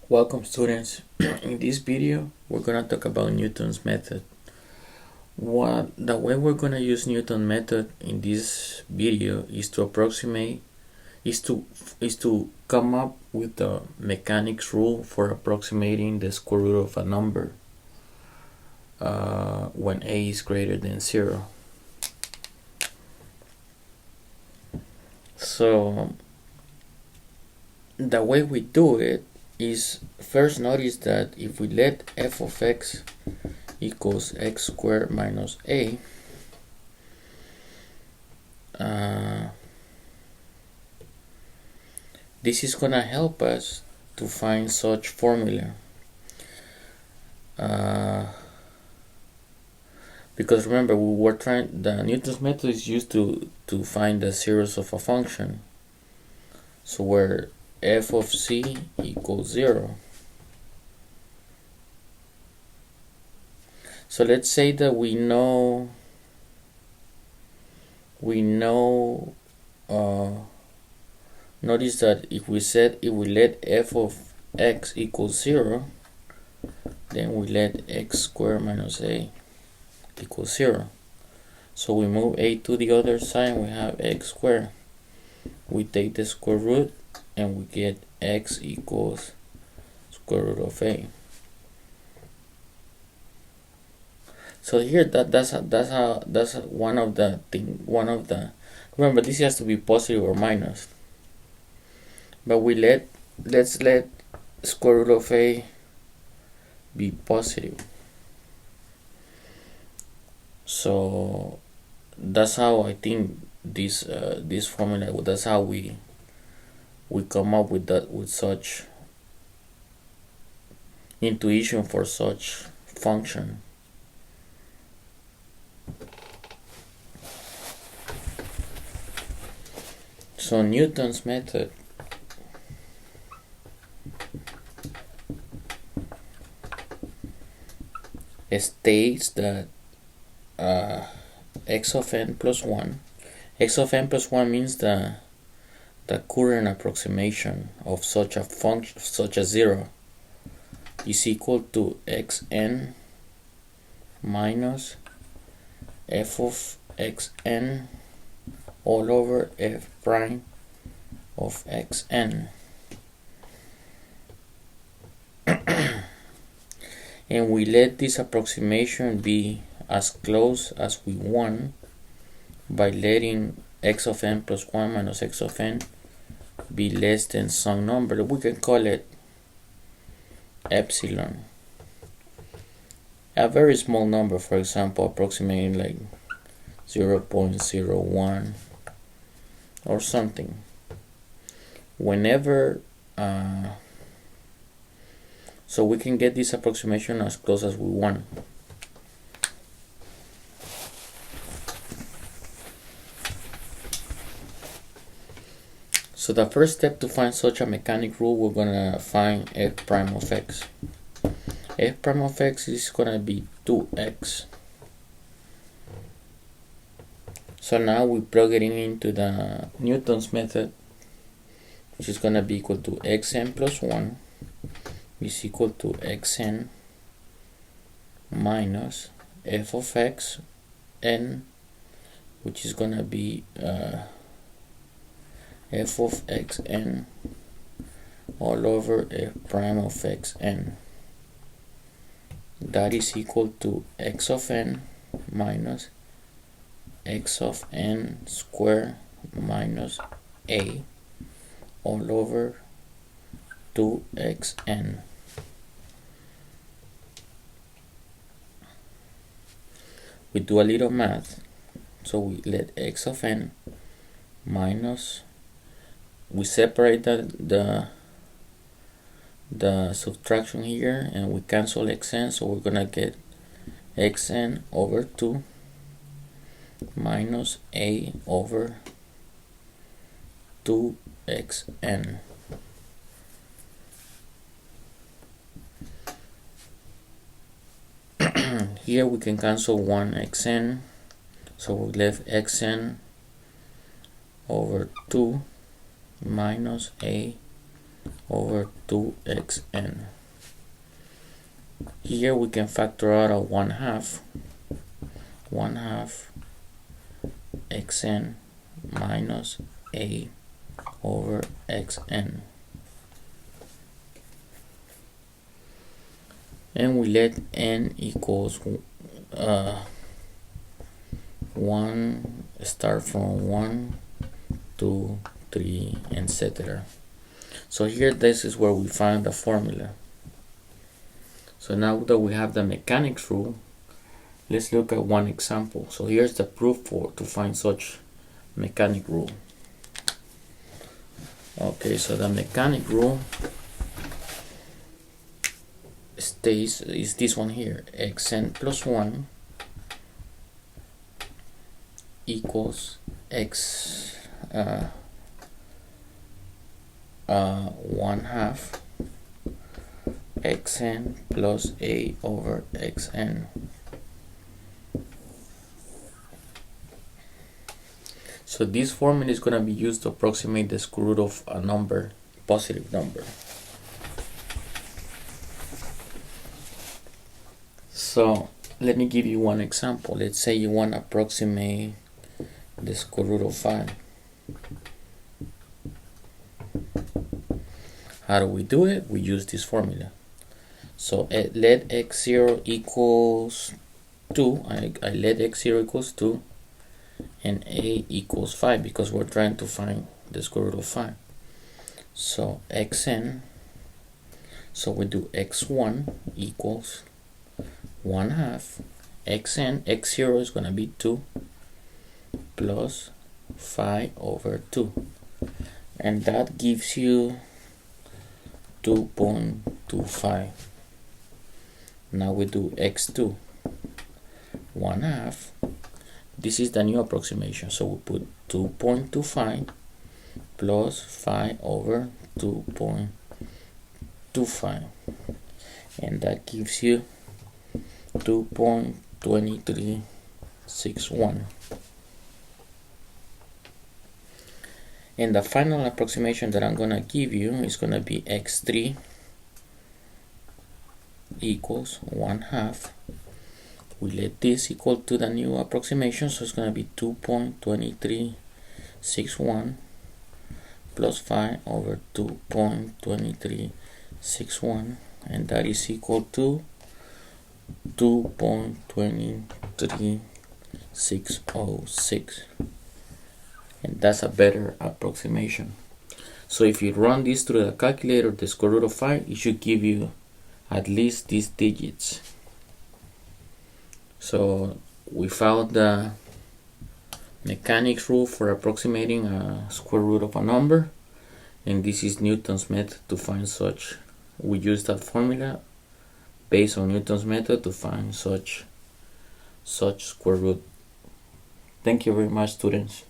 Welcome students. In this video we're going to talk about Newton's method. The way we're going to use Newton's method in this video is to come up with the mechanics rule for approximating the square root of a number when a is greater than 0. So the way we do it is, first notice that if we let f of x equals x squared minus a, this is gonna help us to find such formula, because remember the Newton's method is used to find the zeros of a function. So where f of c equals 0. So let's say that we know notice that if we let f of x equals 0, then we let x squared minus a equals 0. So we move a to the other side, we have x squared. We take the square root and we get x equals square root of a. So here that's one of the remember, this has to be positive or minus, but let's let square root of a be positive. So that's how I think this formula, that's how we come up with such intuition for such function. So Newton's method states that x of n plus 1, x of n plus 1 means the current approximation of such a function, such a 0, is equal to xn minus f of xn all over f prime of xn. And we let this approximation be as close as we want by letting x of n plus 1 minus x of n be less than some number. We can call it epsilon. A very small number, for example, approximating like 0.01 or something. Whenever so we can get this approximation as close as we want. So the first step to find such a mechanic rule, we're gonna find f prime of x. F prime of x is gonna be 2x. So now we plug it into the Newton's method, which is gonna be equal to xn plus 1 is equal to xn minus f of x n, which is gonna be f of xn all over f prime of xn. That is equal to x of n minus x of n squared minus a all over 2xn. We do a little math, so we let x of n minus, we separate the subtraction here and we cancel xn, so we're gonna get xn over 2 minus a over 2xn. Here we can cancel 1xn, so we left xn over 2 minus a over 2xn. Here we can factor out a 1/2 xn minus a over xn. And we let n equals 1, start from 1, 2, 3, etc. So here, this is where we find the formula. So now that we have the mechanics rule, let's look at one example. So here's the proof to find such mechanic rule. Okay, so the mechanic rule is this one here: xn plus 1 equals x 1/2 xn plus a over xn. So this formula is going to be used to approximate the square root of a number, positive number. So let me give you one example. Let's say you want to approximate the square root of 5. How do we do it? We use this formula. So let x0 equals 2. I let x0 equals 2 and a equals 5 because we're trying to find the square root of 5. So xn, so we do x1 equals 1/2 xn. X0 is going to be 2 plus 5 over 2, and that gives you 2.25. Now we do x2 1/2. This is the new approximation, so we put 2.25 plus 5 over 2.25, and that gives you 2.2361. And the final approximation that I'm going to give you is going to be x3 equals 1/2. We let this equal to the new approximation, so it's going to be 2.2361 plus 5 over 2.2361, and that is equal to 2.23606, and that's a better approximation. So if you run this through the calculator, the square root of 5, it should give you at least these digits. So we found the mechanics rule for approximating a square root of a number, and this is Newton's method to find such. We use that formula based on Newton's method to find such square root. Thank you very much, students.